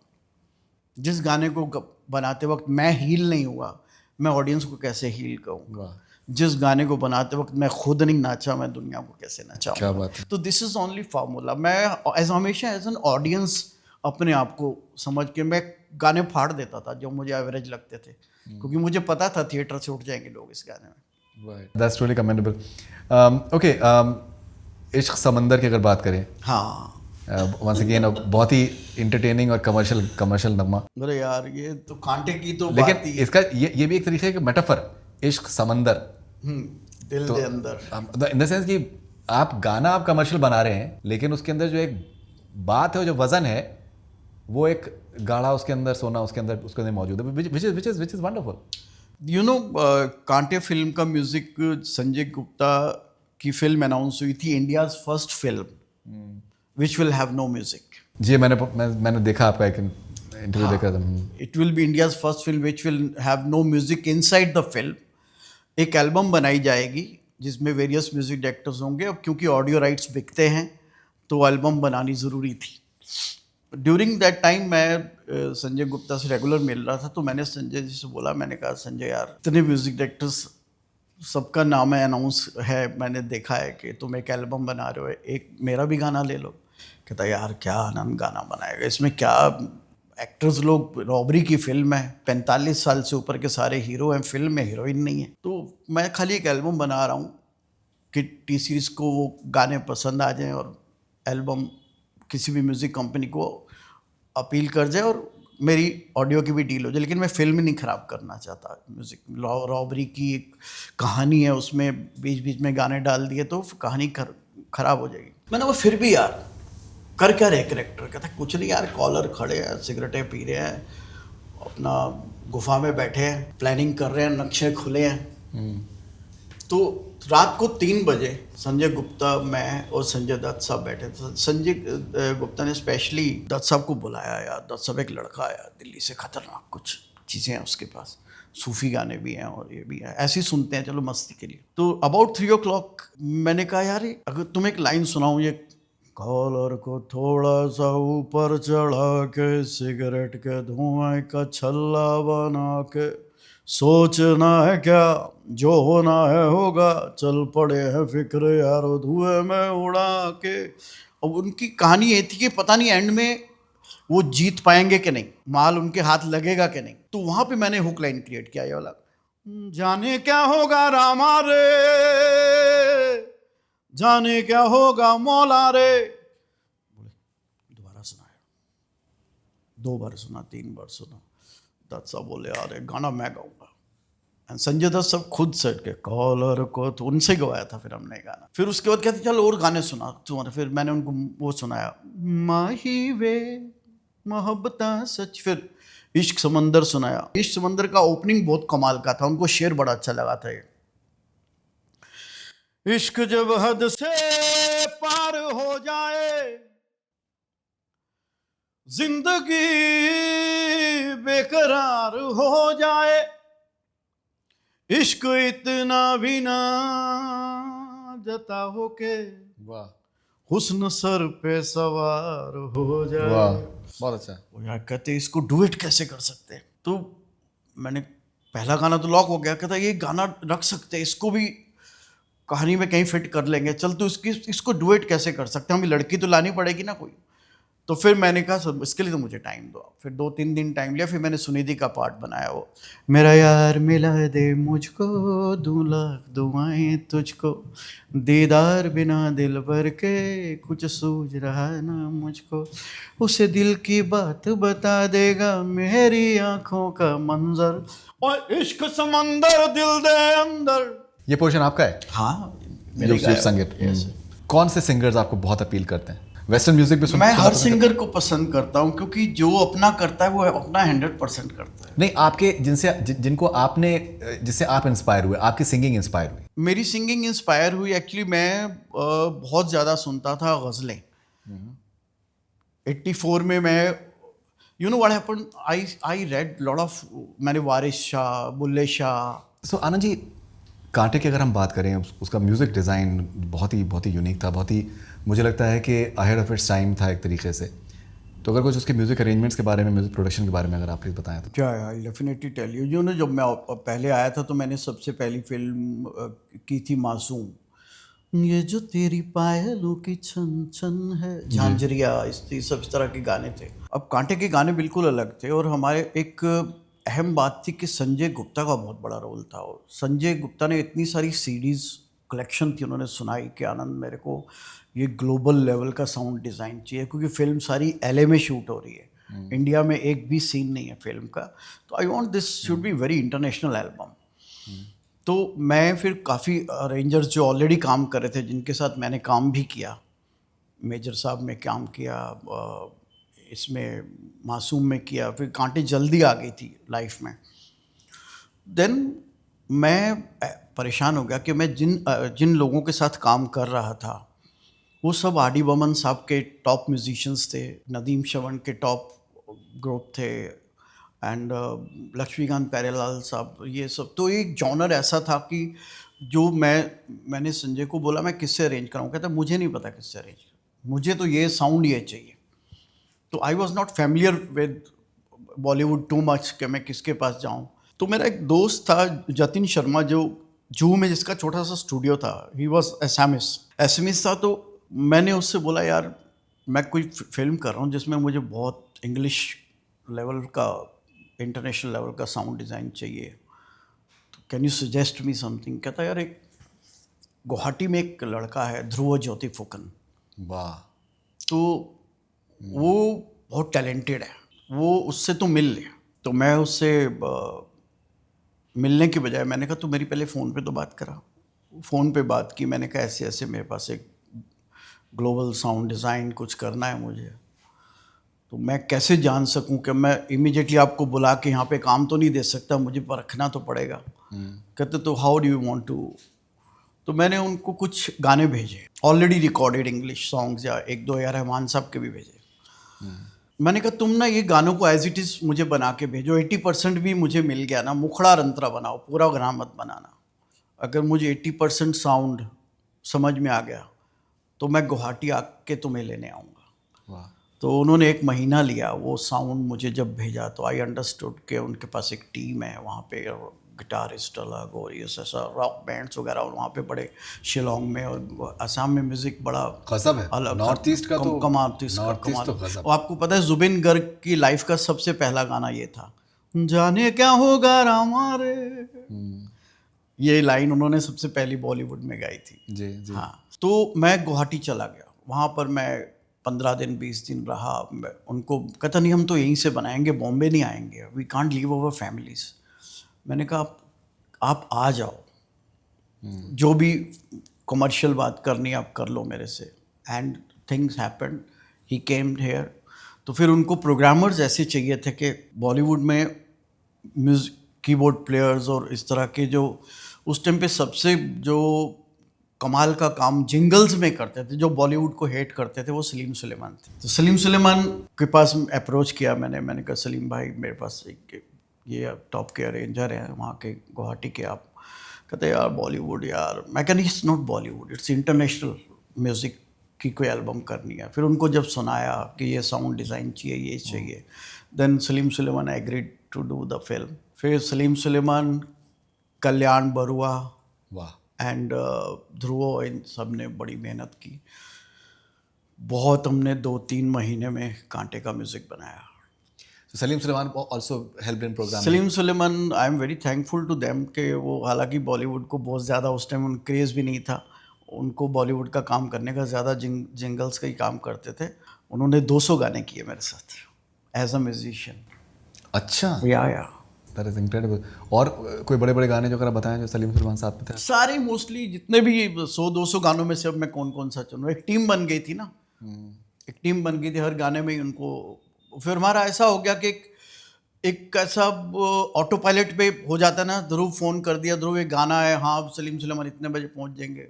जिस गाने को बनाते वक्त मैं हील नहीं हुआ, मैं ऑडियंस को कैसे हील कहूँगा। वाह। जिस गाने को बनाते वक्त मैं खुद नहीं नाचा, मैं दुनिया को कैसे नचाऊंगा। क्या बात है। तो दिस इज ओनली फार्मूला। मैं हमेशा एज एन ऑडियंस अपने आप को समझ के मैं गाने फाड़ देता था जो मुझे एवरेज लगते थे, क्योंकि मुझे पता था थिएटर से उठ जाएंगे लोग इस गाने में। That's really commendable. ओके, इश्क समंदर की अगर बात करें, हाँ वंस अगेन बहुत ही इंटरटेनिंग और कमर्शियल नगमा। अरे यार ये तो कांटे की तो लेकिन बात ही है। इसका ये भी एक तरीके का मेटाफर, इश्क समंदर। दिल तो दे अंदर। इन द सेंस कि आप गाना आप कमर्शियल बना रहे हैं, लेकिन उसके अंदर जो एक बात है, जो वजन है, वो एक गाढ़ा उसके अंदर सोना उसके अंदर मौजूद है, which is wonderful. You know, Kaante film का म्यूजिक संजय गुप्ता की फिल्म अनाउंस हुई थी, India's first film which will have no music. जी, मैंने देखा आपका एक इंटरव्यू देखा था। It will be India's first film which will have no music inside the film. एक एल्बम बनाई जाएगी जिसमें वेरियस म्यूजिक डायरेक्टर्स होंगे। अब क्योंकि ऑडियो राइट्स बिकते हैं तो एल्बम बनानी ज़रूरी थी। ड्यूरिंग दैट टाइम मैं संजय गुप्ता से रेगुलर मिल रहा था, तो मैंने संजय जी से बोला, मैंने कहा संजय यार, इतने म्यूज़िक डायरेक्टर्स सबका नाम है, अनाउंस है, मैंने देखा है कि तुम एक एल्बम बना रहे हो, एक मेरा भी गाना ले लो। कहता यार क्या आनंद गाना बनाएगा, इसमें क्या एक्टर्स लोग, रॉबरी की फिल्म है, 45 साल से ऊपर के सारे हीरो हैं, फिल्म में हीरोइन नहीं है, तो मैं खाली एक एल्बम बना रहा हूँ कि टी सीरीज़ को वो गाने पसंद आ जाएं और एल्बम किसी भी म्यूज़िक कंपनी को अपील कर जाए और मेरी ऑडियो की भी डील हो जाए, लेकिन मैं फिल्म नहीं ख़राब करना चाहता। म्यूज़िक रॉबरी की एक कहानी है, उसमें बीच बीच में गाने डाल दिए तो कहानी ख़राब हो जाएगी। मैंने वो फिर भी यार कर क्या रहे कैरेक्टर। कहता कुछ नहीं यार, कॉलर खड़े हैं, सिगरेटें पी रहे हैं, अपना गुफा में बैठे हैं, प्लानिंग कर रहे हैं, नक्शे खुले हैं। तो रात को 3 बजे संजय गुप्ता, मैं और संजय दत्त साहब बैठे थे। संजय गुप्ता ने स्पेशली दत्त साहब को बुलाया, यार दत्त साहब एक लड़का आया दिल्ली से, खतरनाक कुछ चीज़ें हैं उसके पास, सूफी गाने भी हैं और ये भी है, ऐसे ही सुनते हैं, चलो मस्ती के लिए। तो अबाउट 3 o'clock मैंने कहा यार अगर तुम एक लाइन सुनाओ, ये कॉलर को थोड़ा सा ऊपर चढ़ा के, सिगरेट के धुआं का छल्ला बना के, सोचना है क्या जो होना है होगा, चल पड़े हैं फिक्र यारो धुएं में उड़ा के। अब उनकी कहानी ये थी कि पता नहीं एंड में वो जीत पाएंगे कि नहीं, माल उनके हाथ लगेगा कि नहीं। तो वहां पे मैंने हुक लाइन क्रिएट किया ये वाला, जाने क्या होगा रामा रे, जाने क्या होगा मौला रे। दोबारा सुनाया, 2 बार सुना, 3 बार सुना। दत्त साहब बोले यार एक गाना मैं गाऊंगा। एंड संजय दत्त सब खुद सेट के कॉलर को, तो उनसे गवाया था फिर हमने गाना। फिर उसके बाद कहते चल और गाने सुना तुम्हारे, फिर मैंने उनको वो सुनाया, माही वे मोहब्बत सच, फिर इश्क समंदर सुनाया। इश्क समंदर का ओपनिंग बहुत कमाल का था, उनको शेर बड़ा अच्छा लगा था ये, इश्क जब हद से पार हो जाए जिंदगी बेकरार हो जाए, इश्क इतना भी ना जता हो के वाह हुस्न सर पे सवार हो जाए। वाह, बहुत अच्छा। वो यार कहते इसको डुएट कैसे कर सकते हैं, तो मैंने पहला गाना तो लॉक हो गया, कहता ये गाना रख सकते हैं, इसको भी कहानी में कहीं फिट कर लेंगे, चल तो इसको डुएट कैसे कर सकते हैं, हमें लड़की तो लानी पड़ेगी ना कोई। तो फिर मैंने कहा सब इसके लिए तो मुझे टाइम दो। फिर 2-3 दिन टाइम लिया, फिर मैंने सुनिधि का पार्ट बनाया, वो मेरा यार मिला दे मुझको, 2 लाख दुआएं तुझको, दीदार बिना दिल भर के कुछ सूझ रहा ना मुझको, उसे दिल की बात बता देगा मेरी आंखों का मंजर, और इश्क समंदर दिल दे अंदर। ये पोर्शन आपका है? हाँ You sang it. कौन से सिंगर्स आपको बहुत अपील करते हैं? वेस्टर्न म्यूजिक भी मैं हर सिंगर को पसंद करता हूँ, क्योंकि जो अपना करता है वो अपना 100% करता है। नहीं, आपके जिनको आपने, जिससे आप इंस्पायर हुए, आपकी सिंगिंग इंस्पायर हुई? मेरी सिंगिंग इंस्पायर हुई, एक्चुअली मैं बहुत ज़्यादा सुनता था गज़लें। 84 में मैं, you know what happened, I read lot of, मैंने वारिस शाह, बुल्ले शाह। सो आनंद जी, कांटे की अगर हम बात करें, उसका म्यूज़िक डिज़ाइन बहुत ही यूनिक था, बहुत ही मुझे लगता है कि अहेड ऑफ इट्स टाइम था एक तरीके से। तो अगर कुछ उसके म्यूज़िक अरेंजमेंट्स के बारे में, म्यूज़िक प्रोडक्शन के बारे में अगर आप प्लीज़ बताएं तो। क्या आई डेफिनेटली टेल यू, जो ना जब मैं पहले आया था तो मैंने सबसे पहली फिल्म की थी मासूम, ये जो तेरी पायलों की छन छन है, झांझरिया, इस सब तरह के गाने थे। अब कांटे के गाने बिल्कुल अलग थे, और हमारे एक अहम बात थी कि संजय गुप्ता का बहुत बड़ा रोल था। और संजय गुप्ता ने इतनी सारी सीडीज़ कलेक्शन थी, उन्होंने सुनाई कि आनंद मेरे को ये ग्लोबल लेवल का साउंड डिज़ाइन चाहिए, क्योंकि फिल्म सारी LA में शूट हो रही है, इंडिया में एक भी सीन नहीं है फिल्म का, तो I want this should be very international album. तो मैं फिर काफ़ी अरेंजर्स जो ऑलरेडी काम कर रहे थे, जिनके साथ मैंने काम भी किया, मेजर साहब में काम किया, इसमें मासूम में किया, फिर कांटे जल्दी आ गई थी लाइफ में। देन मैं परेशान हो गया कि मैं जिन लोगों के साथ काम कर रहा था वो सब आर.डी. बर्मन साहब के टॉप म्यूजिशियंस थे, नदीम श्रवण के टॉप ग्रुप थे, एंड लक्ष्मीकांत प्यारेलाल साहब, ये सब। तो एक जॉनर ऐसा था कि जो मैंने संजय को बोला मैं किससे अरेंज कराऊँ, कहता मुझे नहीं पता किससे अरेंज, मुझे तो ये साउंड ये चाहिए। तो I was not familiar with Bollywood too much कि मैं किसके पास जाऊँ। तो मेरा एक दोस्त था जतिन शर्मा, जो जूहू में जिसका छोटा सा स्टूडियो था, ही वॉज एसएमिस था। तो मैंने उससे बोला यार मैं कोई फिल्म कर रहा हूँ जिसमें मुझे बहुत इंग्लिश लेवल का, इंटरनेशनल लेवल का साउंड डिज़ाइन चाहिए, तो can you suggest me something. कहता यार एक गुवाहाटी में एक लड़का है ध्रुव ज्योति फुकन, वाह, तो वो बहुत टैलेंटेड है, वो उससे तो मिल ले। तो मैं उससे मिलने की बजाय मैंने कहा तू मेरी पहले फ़ोन पे तो बात करा। फ़ोन पे बात की, मैंने कहा ऐसे ऐसे मेरे पास एक ग्लोबल साउंड डिज़ाइन कुछ करना है मुझे, तो मैं कैसे जान सकूं कि मैं इमीडिएटली आपको बुला के यहाँ पे काम तो नहीं दे सकता, मुझे परखना तो पड़ेगा। कहते तो how do you want to. तो मैंने उनको कुछ गाने भेजे, ऑलरेडी रिकॉर्डेड इंग्लिश सॉन्ग्स, या 1-2 रहमान साहब के भी भेजे। मैंने कहा तुम ना ये गानों को एज इट इज़ मुझे बना के भेजो, 80% भी मुझे मिल गया ना, मुखड़ा रंतरा बनाओ, पूरा गाना मत बनाना। अगर मुझे 80% साउंड समझ में आ गया तो मैं गुवाहाटी आके तुम्हें लेने आऊँगा। वाह, तो उन्होंने 1 महीना लिया, वो साउंड मुझे जब भेजा तो आई अंडरस्टूड कि उनके पास एक टीम है वहाँ पे, गिटारिस्ट अलग और ये ऐसा रॉक बैंड्स वगैरह, और वहाँ पे बड़े शिलोंग में और असम में म्यूज़िक बड़ा गजब है। अलग, नॉर्थ ईस्ट का तो कमाल। तो गजब। और आपको पता है जुबिन गर्ग की लाइफ का सबसे पहला गाना ये था, जाने क्या होगा रामा रे, ये लाइन उन्होंने सबसे पहली बॉलीवुड में गाई थी। जी जी। हाँ, तो मैं गुवाहाटी चला गया, वहाँ पर मैं 15 दिन 20 दिन रहा। उनको कहता नहीं हम तो यहीं से बनाएंगे, बॉम्बे नहीं आएंगे, we can't leave our families. मैंने कहा आप आ जाओ, जो भी कमर्शियल बात करनी आप कर लो मेरे से। And things happened, he came here. तो फिर उनको प्रोग्रामर्स ऐसे चाहिए थे कि बॉलीवुड में म्यूजिक कीबोर्ड प्लेयर्स और इस तरह के जो उस टाइम पे सबसे जो कमाल का काम जिंगल्स में करते थे, जो बॉलीवुड को हेट करते थे, वो सलीम सुलेमान थे। तो सलीम सुलेमान के पास अप्रोच किया मैंने कहा सलीम भाई मेरे पास एक ये टॉप के अरेंजर हैं वहाँ के गुवाहाटी के, आप कहते यार बॉलीवुड यार। मैं कहनी it's not Bollywood, it's international music की कोई एल्बम करनी है। फिर उनको जब सुनाया कि ये साउंड डिज़ाइन चाहिए, ये चाहिए, then Salim Sulaiman agreed to do the film. फिर सलीम सुलेमान, कल्याण बरुआ वाह। एंड ध्रुव, इन सब ने बड़ी मेहनत की। बहुत हमने 2-3 महीने में कांटे का म्यूज़िक बनाया। So, Salim Sulaiman also helped in programming. Salim Sulaiman, I am very thankful to them कि वो हालांकि बॉलीवुड को बहुत ज़्यादा उस टाइम उन क्रेज़ भी नहीं था, उनको बॉलीवुड का काम करने का, ज़्यादा जिंगल्स का ही काम करते थे। उन्होंने 200 गाने किए मेरे साथ एज अ म्यूजिशियन। अच्छा, या that is incredible. और कोई बड़े बड़े गाने जो अगर आप बताएं जो सलीम सुलेमान साहब पे थे? सारे मोस्टली जितने भी 100-200 गानों में से अब मैं कौन कौन सा चुनूँ। एक टीम बन गई थी ना, एक टीम बन गई थी, हर गाने में ही उनको। फिर हमारा ऐसा हो गया कि एक ऐसा ऑटो पायलट पे हो जाता ना, ध्रुव फ़ोन कर दिया, ध्रुव एक गाना है, हाँ सलीम सुलेमान इतने बजे पहुंच जाएंगे।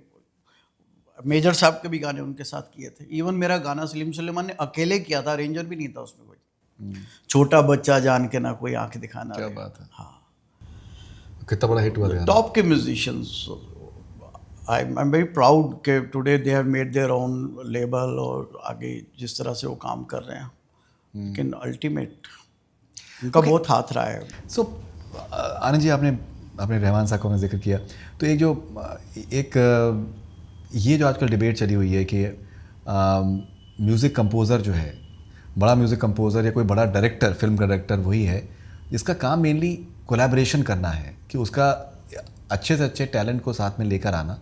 मेजर साहब के भी गाने उनके साथ किए थे। इवन मेरा गाना सलीम सुलेमान ने अकेले किया था, अरेंजर भी नहीं था उसमें कोई। छोटा बच्चा जान के ना कोई आंख दिखाना। क्या बात है। हाँ, कितना बड़ा हिट हुआ था गाना? टॉप के musicians. I am very proud कि today they have made their own label और आगे जिस तरह से वो काम कर रहे हैं। लेकिन अल्टीमेट उनका बहुत हाथ रहा है। सो आनंद जी, आपने रहमान साहब का जिक्र किया, तो एक जो ये जो आजकल डिबेट चली हुई है कि म्यूज़िक कंपोज़र जो है, बड़ा म्यूज़िक कंपोज़र या कोई बड़ा डायरेक्टर, फिल्म का डायरेक्टर वही है जिसका काम मेनली कोलैबोरेशन करना है, कि उसका अच्छे से अच्छे टैलेंट को साथ में लेकर आना,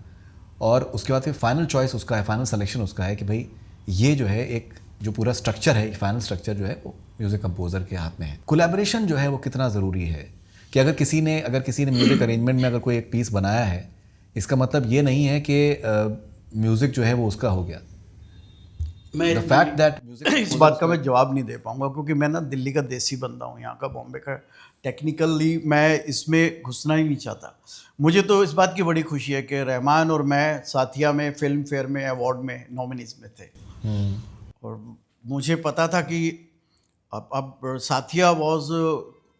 और उसके बाद फिर फाइनल चॉइस उसका है, फाइनल सिलेक्शन उसका है कि भाई ये जो है एक जो पूरा स्ट्रक्चर है, फाइनल स्ट्रक्चर जो है वो म्यूज़िक कंपोज़र के हाथ में है। कोलैबोरेशन जो है वो कितना ज़रूरी है कि अगर किसी ने म्यूज़िक अरेंजमेंट में अगर कोई एक पीस बनाया है, इसका मतलब ये नहीं है कि म्यूज़िक जो है वो उसका हो गया। मैं The fact that music इस बात का मैं जवाब नहीं दे पाऊंगा, क्योंकि मैं ना दिल्ली का देसी बंदा हूँ, यहाँ का बॉम्बे का। टेक्निकली मैं इसमें घुसना ही नहीं चाहता। मुझे तो इस बात की बड़ी खुशी है कि रहमान और मैं साथिया में फिल्म फेयर में अवार्ड में नॉमिनीज में थे। और मुझे पता था कि अब Saathiya was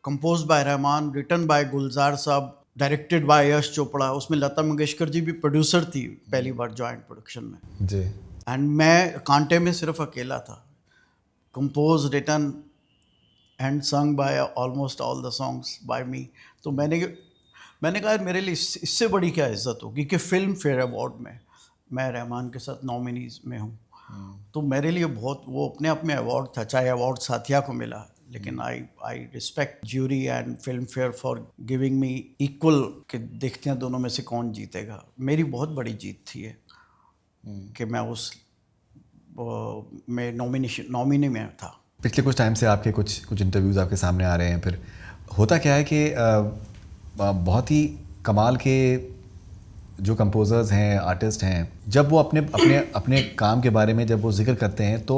compose by Rahman, written by Gulzar sahab, directed bye Yash Chopra. उसमें लता मंगेशकर जी भी प्रोड्यूसर थी पहली बार जॉइंट प्रोडक्शन में जी। एंड मैं कांटे में सिर्फ अकेला था। Compose, written and sung by almost all the songs by me. तो मैंने कहा मेरे लिए इससे बड़ी क्या इज्जत होगी कि फिल्म फेयर अवार्ड में मैं रहमान के साथ नॉमिनीज में हूँ। तो मेरे लिए बहुत वो अपने आप में अवार्ड था, चाहे अवार्ड साथिया को मिला, लेकिन I respect jury and film fair for giving me equal, कि देखते हैं दोनों में से कौन जीतेगा। मेरी बहुत बड़ी जीत थी ये कि मैं उस में नॉमिनी में था। पिछले कुछ टाइम से आपके कुछ इंटरव्यूज़ आपके सामने आ रहे हैं। फिर होता क्या है कि बहुत ही कमाल के जो कंपोज़र्स हैं, आर्टिस्ट हैं, जब वो अपने काम के बारे में जब वो जिक्र करते हैं तो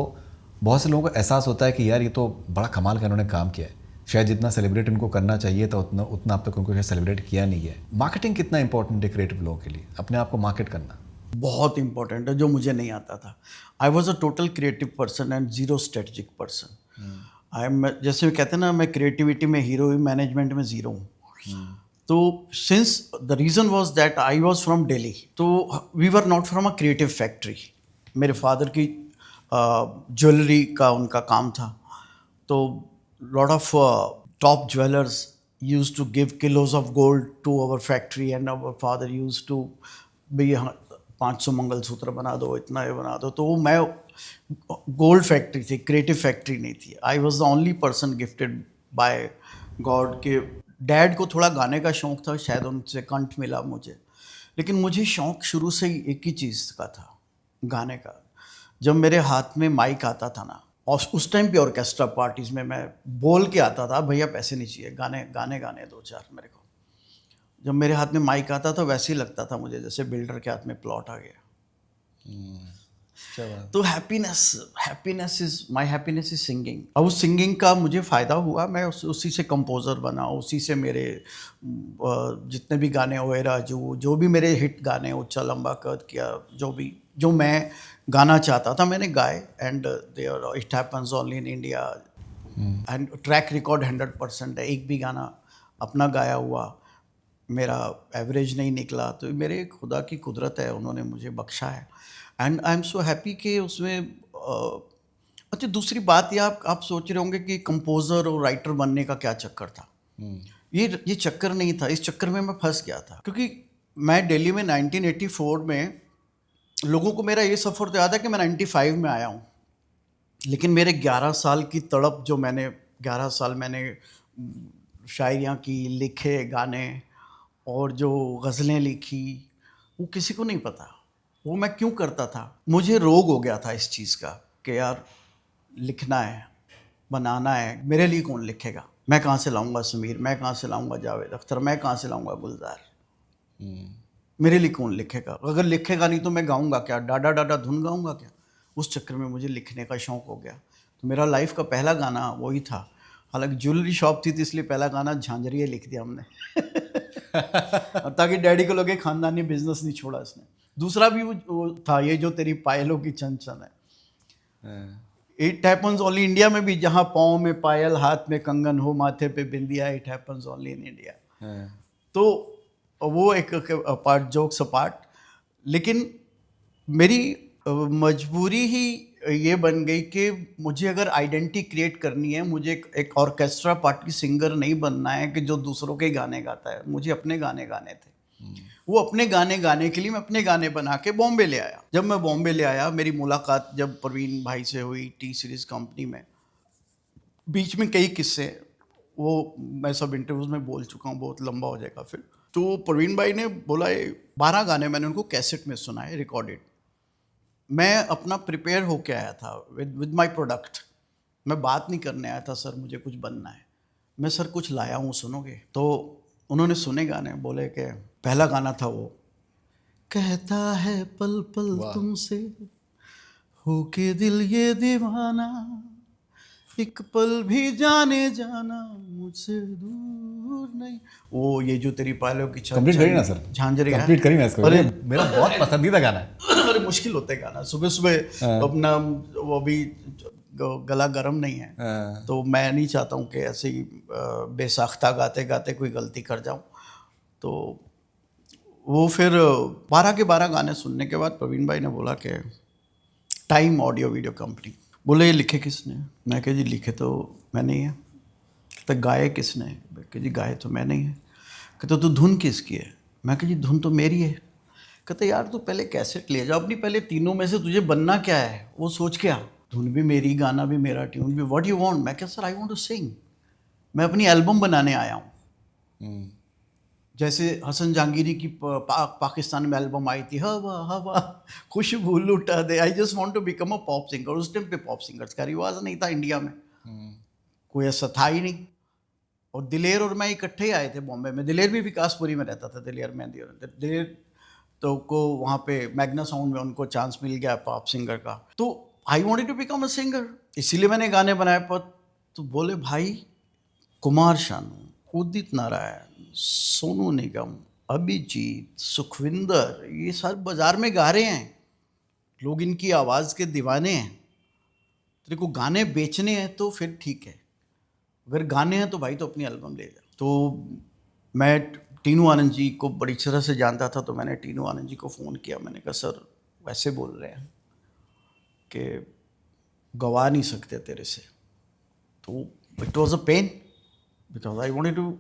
बहुत से लोगों को एहसास होता है कि यार ये तो बड़ा कमाल का उन्होंने काम किया है, शायद जितना सेलिब्रेट उनको करना चाहिए था उतना अब तक उनको शायद सेलिब्रेट किया नहीं है। मार्केटिंग कितना इंपॉर्टेंट है क्रिएटिव लोगों के लिए, अपने आप को मार्केट करना? बहुत इंपॉर्टेंट है, जो मुझे नहीं आता था। I was a total creative person and zero strategic person. जैसे कहते हैं ना, मैं क्रिएटिविटी में हीरो हूँ, मैनेजमेंट में ज़ीरो हूँ। तो since the reason was that I was from Delhi, तो we were not from a creative factory. मेरे फादर की ज्वेलरी का उनका काम था, तो lot of top jewellers used to give kilos of gold to our factory and our father used to be 500 mangalsutra बना दो, इतना ये बना दो। तो वो मैं गोल्ड फैक्ट्री थी, क्रिएटिव फैक्ट्री नहीं थी। I was the only person gifted bye God के डैड को थोड़ा गाने का शौक़ था, शायद उनसे कंठ मिला मुझे, लेकिन मुझे शौक़ शुरू से ही एक ही चीज़ का था, गाने का। जब मेरे हाथ में माइक आता था ना, और उस टाइम पे ऑर्केस्ट्रा पार्टीज में मैं बोल के आता था, भैया पैसे नहीं चाहिए, गाने गाने गाने 2-4 मेरे को। जब मेरे हाथ में माइक आता था वैसे ही लगता था मुझे जैसे बिल्डर के हाथ में प्लॉट आ गया। तो happiness is my happiness is singing. अब उस सिंगिंग का मुझे फ़ायदा हुआ, मैं उसी से कंपोज़र बना, उसी से मेरे जितने भी गाने ओए राजू, जो भी मेरे हिट गाने, ऊंचा लंबा कद किया, जो मैं गाना चाहता था मैंने गाए। And there it happens only in India, and track record 100% है, एक भी गाना अपना गाया हुआ मेरा एवरेज नहीं निकला। तो मेरे खुदा की कुदरत है, उन्होंने मुझे बख्शा है, and I am so happy कि उसमें अच्छा दूसरी बात ये आप सोच रहे होंगे कि कंपोज़र और राइटर बनने का क्या चक्कर था। ये चक्कर नहीं था, इस चक्कर में मैं फंस गया था, क्योंकि मैं दिल्ली में 1984 में, लोगों को मेरा ये सफ़र तो याद है कि मैं 95 में आया हूँ, लेकिन मेरे 11 साल की तड़प, जो मैंने 11 साल मैंने शायरियाँ की, लिखे गाने और जो गज़लें लिखी, वो किसी को नहीं पता वो मैं क्यों करता था। मुझे रोग हो गया था इस चीज़ का कि यार लिखना है, बनाना है, मेरे लिए कौन लिखेगा, मैं कहाँ से लाऊंगा समीर, मैं कहाँ से लाऊंगा जावेद अख्तर, मैं कहाँ से लाऊंगा गुलजार, मेरे लिए कौन लिखेगा, अगर लिखेगा नहीं तो मैं गाऊंगा क्या, डाडा डाडा धुन गाऊंगा क्या। उस चक्कर में मुझे लिखने का शौक़ हो गया। तो मेरा लाइफ का पहला गाना वही था, हालांकि ज्वेलरी शॉप थी तो इसलिए पहला गाना झांझरिया लिख दिया हमने ताकि डैडी को लगे खानदानी बिजनेस नहीं छोड़ा इसने। दूसरा भी वो था, ये जो तेरी पायलों की छन छन है। इट हैपन्स ओनली इंडिया में भी, जहाँ पाँव में पायल, हाथ में कंगन हो, माथे पे बिंदिया, it happens only in India. तो वो एक पार्ट, जोक्स अपार्ट, लेकिन मेरी मजबूरी ही ये बन गई कि मुझे अगर आइडेंटिटी क्रिएट करनी है, मुझे एक ऑर्केस्ट्रा पार्टी सिंगर नहीं बनना है कि जो दूसरों के गाने गाता है, मुझे अपने गाने गाने थे। वो अपने गाने गाने के लिए मैं अपने गाने बना के बॉम्बे ले आया। जब मैं बॉम्बे ले आया, मेरी मुलाकात जब प्रवीण भाई से हुई टी सीरीज़ कंपनी में, बीच में कई किस्से, वो मैं सब इंटरव्यूज़ में बोल चुका हूँ, बहुत लंबा हो जाएगा फिर। तो प्रवीण भाई ने बोला, 12 गाने मैंने उनको कैसेट में सुनाए, रिकॉर्डेड। मैं अपना प्रिपेयर होके आया था विद माय प्रोडक्ट। मैं बात नहीं करने आया था सर मुझे कुछ बनना है, मैं सर कुछ लाया हूँ सुनोगे। तो उन्होंने सुने गाने, बोले कि पहला गाना था वो, कहता है पल पल तुमसे हो के दिल ये दीवाना, एक पल भी जाने जाना मुझसे दूर नहीं। वो ये जो तेरी पायलों की छन कंप्लीट करी ना सर, झांझरिया, कंप्लीट करी ना इसको। अरे मेरा बहुत पसंदीदा गाना है। अरे मुश्किल होता है गाना, सुबह सुबह अपना, वो भी गला गर्म नहीं है, तो मैं नहीं चाहता हूँ कि ऐसे ही बेसाख्ता गाते गाते कोई गलती कर जाऊँ। तो वो फिर 12 के 12 गाने सुनने के बाद प्रवीण भाई ने बोला कि टाइम ऑडियो वीडियो कंपनी, बोले ये लिखे किसने। मैं कहा जी लिखे तो मैंने ही है। कहते गाए किसने। मैं कहा जी गाए तो मैंने ही है। कहते तो धुन किसकी है। मैं कहा जी धुन तो मेरी है। कहते यार तू पहले कैसेट ले जा अपनी, पहले तीनों में से तुझे बनना क्या है वो सोच के आ। धुन भी मेरी, गाना भी मेरा, ट्यून भी, व्हाट यू वांट। मैं कहा sir I want to sing, मैं अपनी एल्बम बनाने आया हूँ। जैसे हसन जहांगीरी की पाकिस्तान में एल्बम आई थी, हवा हवा खुशबू लुटा दे, I just want to become a pop singer. उस टाइम पे पॉप सिंगर्स का रिवाज नहीं था इंडिया में, कोई ऐसा था ही नहीं। और दिलेर और मैं इकट्ठे ही आए थे बॉम्बे में। दिलेर भी विकासपुरी में रहता था, दिलेर मेहंदी। और दिलेर तो को वहाँ पे मैग्ना साउंड में उनको चांस मिल गया पॉप सिंगर का। तो I wanted to become a singer, इसीलिए मैंने गाने बनाए। पर तो बोले भाई कुमार शानू, उदित नारायण, सोनू निगम, अभिजीत, सुखविंदर, ये सब बाजार में गा रहे हैं, लोग इनकी आवाज़ के दीवाने हैं। तेरे को गाने बेचने हैं तो फिर ठीक है, अगर गाने हैं तो भाई तो अपनी एल्बम ले जा। तो मैं टीनू आनंद जी को बड़ी तरह से जानता था, तो मैंने टीनू आनंद जी को फ़ोन किया। मैंने कहा सर वैसे बोल रहे हैं कि गवा नहीं सकते तेरे से। तो it was a pain because I wanted to,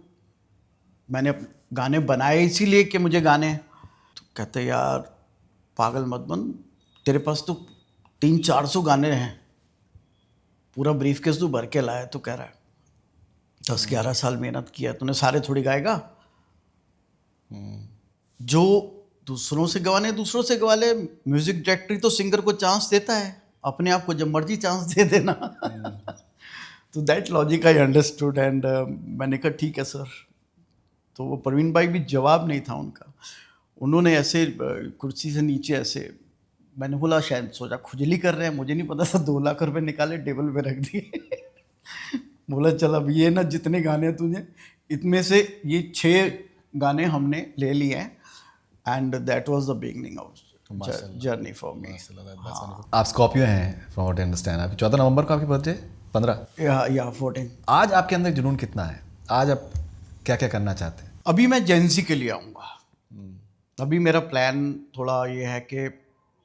मैंने गाने बनाए इसीलिए कि मुझे गाने। तो कहते यार पागल मत बन, तेरे पास तो 300-400 गाने हैं, पूरा ब्रीफ केस तू भर के लाया। तो कह रहा है 10-11 साल मेहनत किया तूने, सारे थोड़ी गाएगा। जो दूसरों से गवाने दूसरों से गवा ले, म्यूजिक डायरेक्टरी तो सिंगर को चांस देता है, अपने आप को जब मर्जी चांस दे देना। तो that logic I understood and मैंने कहा ठीक है सर। तो वो प्रवीण भाई भी जवाब नहीं था उनका, उन्होंने ऐसे कुर्सी से नीचे ऐसे, मैंने बोला शायद सोचा खुजली कर रहे हैं, मुझे नहीं पता था 2 लाख रुपए निकाले टेबल पे रख दिए। बोला चल अब ये ना जितने गाने हैं तुझे, इतने से ये 6 गाने हमने ले लिए हैं and that was the beginning of journey for me. आप स्कॉर्पियो हैं फ्रॉम व्हाट आई अंडरस्टैंड। आप 14 नवंबर को आपकी बर्थडे 15 या 14। आज आपके अंदर जुनून कितना है? आज आप क्या क्या करना चाहते हैं? अभी मैं जेंजी के लिए आऊँगा। अभी मेरा प्लान थोड़ा ये है कि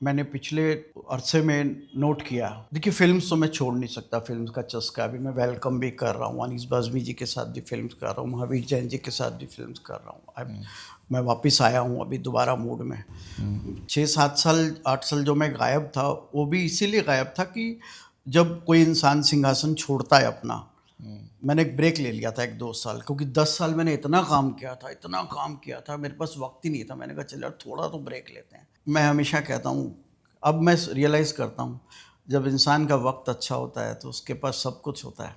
मैंने पिछले अरसे में नोट किया, देखिए फिल्म्स तो मैं छोड़ नहीं सकता, फिल्म्स का चस्का। अभी मैं वेलकम भी कर रहा हूँ, अनीस बाज़मी जी के साथ भी फिल्म्स कर रहा हूँ, महावीर जैन जी के साथ भी फिल्म्स कर रहा हूँ। मैं वापस आया हूँ अभी दोबारा मूड में। 6-7 साल 8 साल जो मैं गायब था, वो भी इसीलिए गायब था कि जब कोई इंसान सिंहासन छोड़ता है अपना, मैंने एक ब्रेक ले लिया था 1-2 साल, क्योंकि 10 साल मैंने इतना काम किया था, मेरे पास वक्त ही नहीं था। मैंने कहा चल यार थोड़ा तो ब्रेक लेते हैं। मैं हमेशा कहता हूँ, अब मैं रियलाइज़ करता हूँ, जब इंसान का वक्त अच्छा होता है तो उसके पास सब कुछ होता है,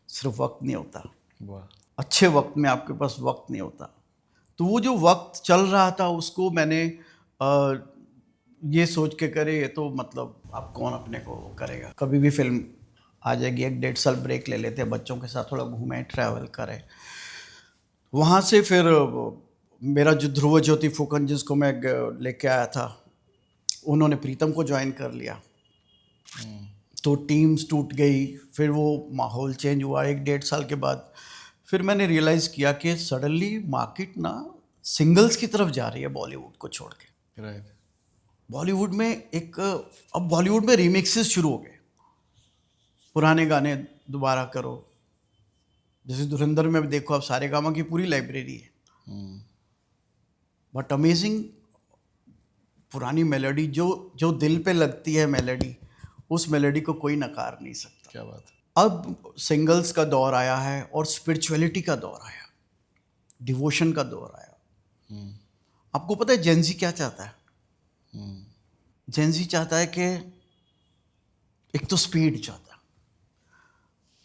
सिर्फ वक्त नहीं होता। अच्छे वक्त में आपके पास वक्त नहीं होता। तो वो जो वक्त चल रहा था उसको मैंने ये सोच के करे, ये तो मतलब अब कौन अपने को करेगा। कभी भी फिल्म आ जाएगी, 1-1.5 साल ब्रेक ले लेते हैं, बच्चों के साथ थोड़ा घूमें, ट्रैवल करें। वहाँ से फिर मेरा जो ध्रुव ज्योति फूकन जिसको मैं लेके आया था, उन्होंने प्रीतम को ज्वाइन कर लिया। तो टीम्स टूट गई, फिर वो माहौल चेंज हुआ। 1-1.5 साल के बाद फिर मैंने रियलाइज़ किया कि सडनली मार्केट ना सिंगल्स की तरफ जा रही है बॉलीवुड को छोड़ के। राइट। बॉलीवुड में अब बॉलीवुड में रीमिक्सेस शुरू हो गए, पुराने गाने दोबारा करो। जैसे धुरंधर में देखो, अब सारेगामा की पूरी लाइब्रेरी है, बट अमेजिंग पुरानी मेलोडी जो दिल पे लगती है मेलोडी, उस मेलोडी को कोई नकार नहीं सकता। क्या बात है। अब सिंगल्स का दौर आया है और स्पिरिचुअलिटी का दौर आया, डिवोशन का दौर आया। आपको पता है जेंजी क्या चाहता है? जेंजी चाहता है कि एक तो स्पीड चाहता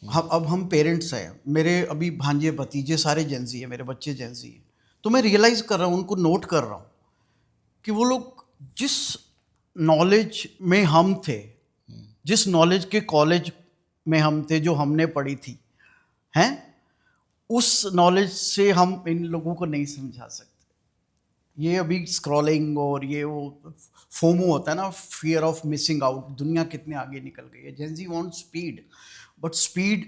है। अब हम पेरेंट्स हैं, मेरे अभी भांजे भतीजे सारे जेंजी हैं, मेरे बच्चे जेंजी हैं। तो मैं रियलाइज़ कर रहा हूँ, उनको नोट कर रहा हूँ कि वो लोग जिस नॉलेज में हम थे, जिस नॉलेज के कॉलेज में हम थे, जो हमने पढ़ी थी, हैं, उस नॉलेज से हम इन लोगों को नहीं समझा सकते। ये अभी स्क्रॉलिंग और ये वो फोमो होता है ना, फियर ऑफ मिसिंग आउट, दुनिया कितने आगे निकल गई है। Gen Z want speed, but speed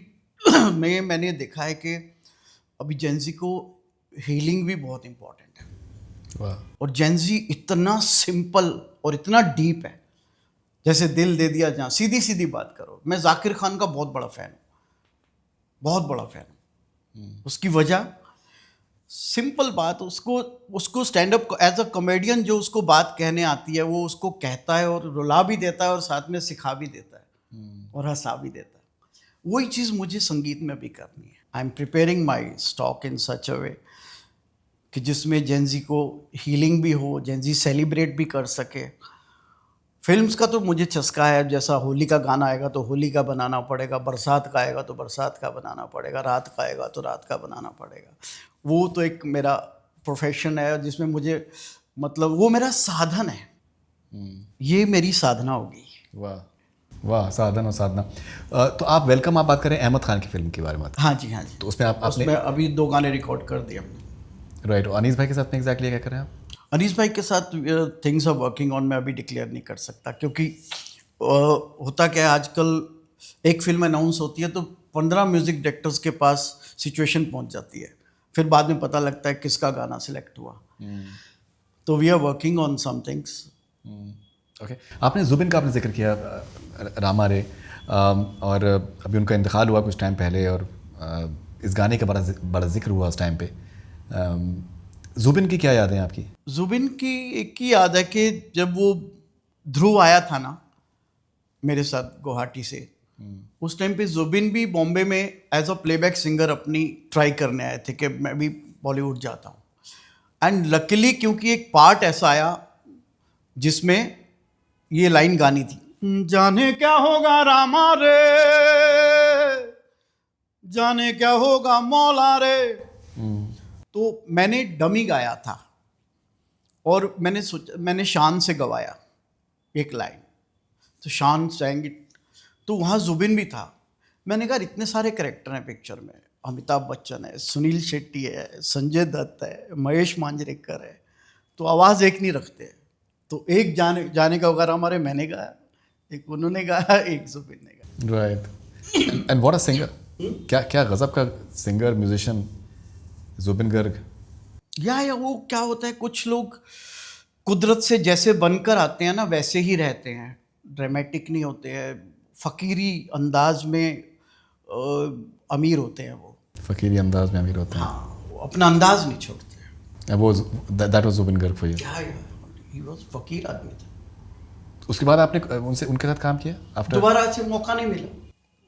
में मैंने देखा है कि अभी जेंजी को हीलिंग भी बहुत इम्पोर्टेंट है। वाह। और जेंजी इतना सिंपल और इतना डीप है, जैसे दिल दे दिया जहाँ, सीधी सीधी बात करो। मैं जाकिर खान का बहुत बड़ा फ़ैन हूँ, बहुत बड़ा फ़ैन हूँ। उसकी वजह सिंपल बात, उसको stand up as a comedian जो उसको बात कहने आती है, वो उसको कहता है और रुला भी देता है और साथ में सिखा भी देता है और हंसा भी देता है। वही चीज़ मुझे संगीत में भी करनी है। I am preparing my stock in such a way कि जिसमें जेंजी को हीलिंग भी हो, जेंजी सेलिब्रेट भी कर सके। फिल्म्स का तो मुझे चस्का है, जैसा होली का गाना आएगा तो होली का बनाना पड़ेगा, बरसात का आएगा तो बरसात का बनाना पड़ेगा, रात का आएगा तो रात का बनाना पड़ेगा। वो तो एक मेरा प्रोफेशन है जिसमें मुझे, मतलब वो मेरा साधन है, ये मेरी साधना होगी। वाह वाह, साधन और साधना। तो आप वेलकम, आप बात करें अहमद खान की फिल्म के बारे में। हाँ जी, हाँ जी। तो उसमें आपने उसमें अभी 2 गाने रिकॉर्ड कर दिए हमने। राइट। और अनीस भाई के साथ में एग्जैक्टली क्या करें आप? अनीस भाई के साथ थिंग्स आर वर्किंग ऑन, मैं अभी डिक्लेयर नहीं कर सकता, क्योंकि होता क्या है आजकल, एक फिल्म अनाउंस होती है तो 15 म्यूजिक डायरेक्टर्स के पास सिचुएशन पहुंच जाती है, फिर बाद में पता लगता है किसका गाना सिलेक्ट हुआ। तो we are working on some things. Okay. आपने जुबिन का आपने जिक्र किया, रामा रे, और अभी उनका इंतकाल हुआ कुछ टाइम पहले, और इस गाने का बड़ा जिक्र हुआ उस टाइम पे। जुबिन की क्या यादें हैं आपकी? जुबिन की एक ही याद है कि जब वो ध्रुव आया था ना मेरे साथ गुवाहाटी से, उस टाइम पे जुबिन भी बॉम्बे में एज अ प्लेबैक सिंगर अपनी ट्राई करने आए थे कि मैं भी बॉलीवुड जाता हूँ। एंड लकीली क्योंकि एक पार्ट ऐसा आया जिसमें ये लाइन गानी थी जाने क्या होगा रामा रे, जाने क्या होगा मौला रे। तो मैंने डमी गाया था और मैंने शान से गवाया एक लाइन, तो शान सेंग, तो वहाँ जुबिन भी था। मैंने कहा इतने सारे कैरेक्टर हैं पिक्चर में, अमिताभ बच्चन है, सुनील शेट्टी है, संजय दत्त है, महेश मांजरेकर है, तो आवाज़ एक नहीं रखते। तो एक जाने जाने का होगा हमारे, मैंने गाया, एक उन्होंने गाया, एक जुबिन ने गाया। Right. And what a singer, क्या क्या गजब का सिंगर म्यूजिशियन जुबिन गर्ग। या वो क्या होता है, कुछ लोग कुदरत से जैसे बनकर आते हैं ना वैसे ही रहते हैं, ड्रामेटिक नहीं होते हैं, फकीरी अंदाज में अमीर होते हैं वो। फकीरी अंदाज में अमीर होते हैं। हाँ, वो अपना अंदाज नहीं छोड़ते। वो that was Zubeen Garg for you. क्या ही वाज फकीर आदमी था। उसके बाद आपने उनसे उनके साथ काम किया आफ्टर? दोबारा आज से मौका नहीं मिला।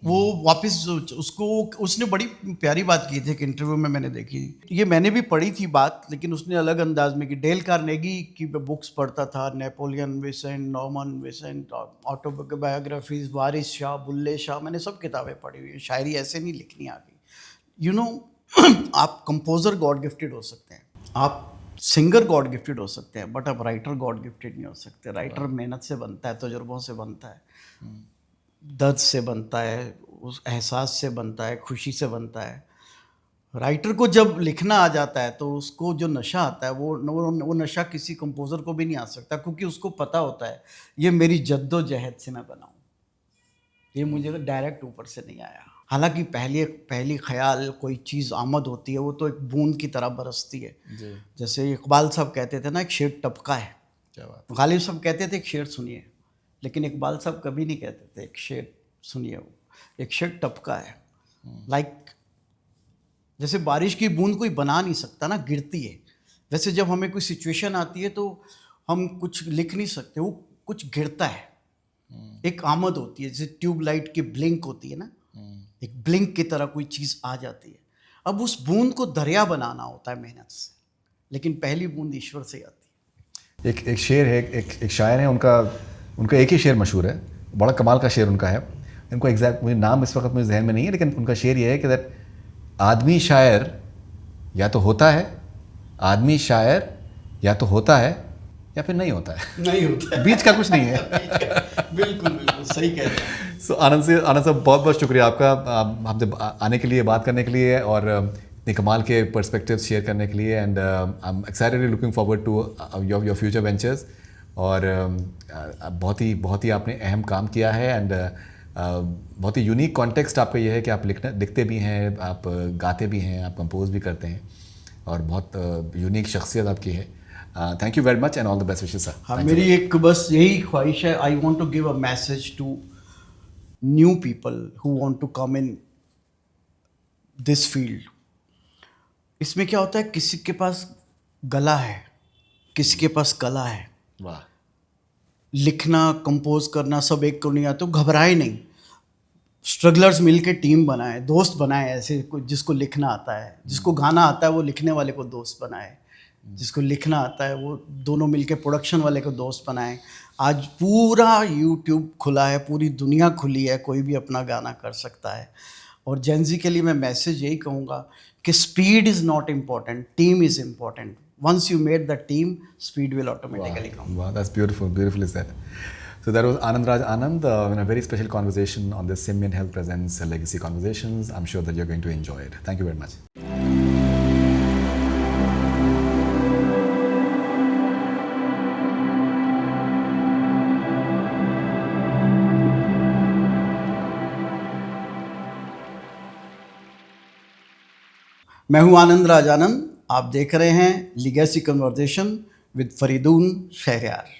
वो वापस उसको, उसने बड़ी प्यारी बात की थी, एक इंटरव्यू में मैंने देखी, ये मैंने भी पढ़ी थी बात, लेकिन उसने अलग अंदाज में की। डेल कार्नेगी की बुक्स पढ़ता था, Napoleon Vincent, Norman Vincent, autobiographies, Waris Shah, Bulleh Shah, मैंने सब किताबें पढ़ी हुई है। शायरी ऐसे नहीं लिखनी आ गई, यू नो। आप कंपोजर गॉड गिफ्टेड हो सकते हैं, आप सिंगर गॉड गिफ्टेड हो सकते हैं, बट आप राइटर गॉड गिफ्टेड नहीं हो सकते। राइटर मेहनत से बनता है, तजुर्बों से बनता है, दर्द से बनता है, उस एहसास से बनता है, खुशी से बनता है। राइटर को जब लिखना आ जाता है तो उसको जो नशा आता है वो नशा किसी कंपोज़र को भी नहीं आ सकता, क्योंकि उसको पता होता है ये मेरी जद्दोजहद से मैं बनाऊं, ये मुझे डायरेक्ट ऊपर से नहीं आया। हालांकि पहली ख्याल कोई चीज़ आमद होती है, वो तो एक बूंद की तरह बरसती है। जैसे इकबाल साहब कहते थे ना, एक शेर टपका है। क्या बात। गालिब साहब कहते थे एक शेर सुनिए, लेकिन इकबाल साहब कभी नहीं कहते थे एक शेर सुनिए, वो एक शेर टपका है। लाइक जैसे बारिश की बूंद कोई बना नहीं सकता ना, गिरती है, वैसे जब हमें कोई सिचुएशन आती है तो हम कुछ लिख नहीं सकते, वो कुछ गिरता है, एक आमद होती है, जैसे ट्यूबलाइट की ब्लिंक होती है ना, एक ब्लिंक की तरह कोई चीज़ आ जाती है। अब उस बूंद को दरिया बनाना होता है मेहनत से, लेकिन पहली बूंद ईश्वर से आती है। एक शेर है, एक शायर है, उनका उनका एक ही शेर मशहूर है, बड़ा कमाल का शेर उनका है। उनको एग्जैक्ट मुझे नाम इस वक्त मुझे जहन में नहीं है, लेकिन उनका शेर ये है कि दैट आदमी शायर या तो होता है, आदमी शायर या तो होता है या फिर नहीं होता है, नहीं होता है, बीच का कुछ नहीं है। बिल्कुल बिल्कुल सही कह रहे हैं। सो आनंद साहब बहुत बहुत शुक्रिया आपका, हमसे आने के लिए, बात करने के लिए, और इतने कमाल के पर्सपेक्टिव्स शेयर करने के लिए। And I am excitedly looking forward to your future ventures. और बहुत ही आपने अहम काम किया है। एंड बहुत ही यूनिक कॉन्टेक्स्ट आपका ये है कि आप लिखते भी हैं, आप गाते भी हैं, आप कंपोज भी करते हैं, और बहुत यूनिक शख्सियत आपकी है। Thank you very much and all the best wishes sir. हाँ, मेरी एक बस यही ख्वाहिश है, I want to give a message to new people who want to come in this field. इसमें क्या होता है, किसी के पास गला है, किसी के पास कला है, वाह। लिखना कंपोज करना सब एक को नहीं आता, तो घबराए नहीं, स्ट्रगलर्स मिलके टीम बनाए, दोस्त बनाए, ऐसे जिसको लिखना आता है, जिसको गाना आता है वो लिखने वाले को दोस्त बनाए, जिसको लिखना आता है वो दोनों मिलके प्रोडक्शन वाले को दोस्त बनाए। आज पूरा यूट्यूब खुला है, पूरी दुनिया खुली है, कोई भी अपना गाना कर सकता है। और जेनजी के लिए मैं मैसेज यही कहूँगा कि speed is not important, team is important. Once you made the team, speed will automatically come. Wow, that's beautiful, beautifully said. So that was Anand Raj Anand in a very special conversation on the Simian Health Presents Legacy Conversations. I'm sure that you're going to enjoy it. Thank you very much. मैं हूं आनंद राज आनंद, आप देख रहे हैं legacy conversation with Faridoon Shahryar.